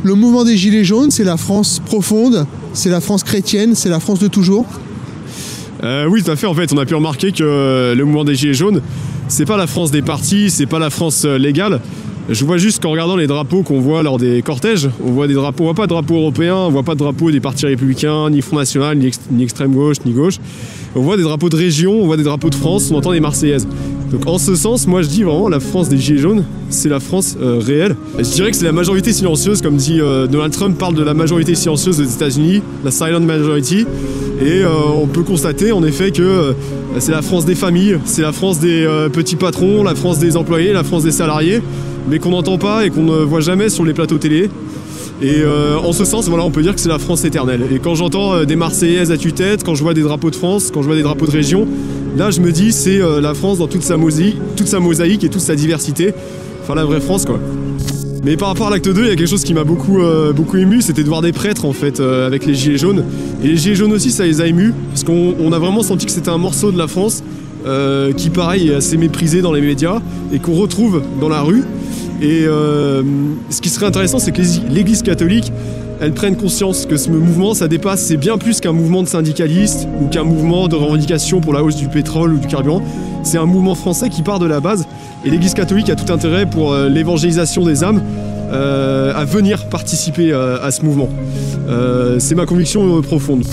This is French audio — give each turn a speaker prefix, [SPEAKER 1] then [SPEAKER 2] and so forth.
[SPEAKER 1] Le mouvement des Gilets jaunes, c'est la France profonde, c'est la France chrétienne, c'est la France de toujours?
[SPEAKER 2] Oui, tout à fait. En fait, on a pu remarquer que le mouvement des Gilets jaunes, c'est pas la France des partis, c'est pas la France légale. Je vois juste qu'en regardant les drapeaux qu'on voit lors des cortèges, on voit des drapeaux, on voit pas de drapeaux européens, on voit pas de drapeaux des partis républicains, ni Front National, ni extrême gauche, ni gauche. On voit des drapeaux de région, on voit des drapeaux de France, on entend des Marseillaises. Donc en ce sens, moi je dis vraiment la France des Gilets jaunes, c'est la France réelle. Et je dirais que c'est la majorité silencieuse, comme dit Donald Trump parle de la majorité silencieuse des États-Unis, la silent majority. Et on peut constater en effet que c'est la France des familles, c'est la France des petits patrons, la France des employés, la France des salariés, mais qu'on n'entend pas et qu'on ne voit jamais sur les plateaux télé. Et en ce sens, voilà, on peut dire que c'est la France éternelle. Et quand j'entends des Marseillaises à tue-tête, quand je vois des drapeaux de France, quand je vois des drapeaux de région, là je me dis c'est la France dans toute sa mosaïque et toute sa diversité. Enfin la vraie France quoi. Mais par rapport à l'acte 2, il y a quelque chose qui m'a beaucoup ému, c'était de voir des prêtres en fait avec les Gilets jaunes. Et les Gilets jaunes aussi ça les a émus, parce qu'on a vraiment senti que c'était un morceau de la France qui pareil est assez méprisé dans les médias et qu'on retrouve dans la rue. Et ce qui serait intéressant, c'est que l'Église catholique, elle prenne conscience que ce mouvement, ça dépasse, c'est bien plus qu'un mouvement de syndicalistes ou qu'un mouvement de revendication pour la hausse du pétrole ou du carburant. C'est un mouvement français qui part de la base. Et l'Église catholique a tout intérêt pour l'évangélisation des âmes à venir participer à ce mouvement. C'est ma conviction profonde.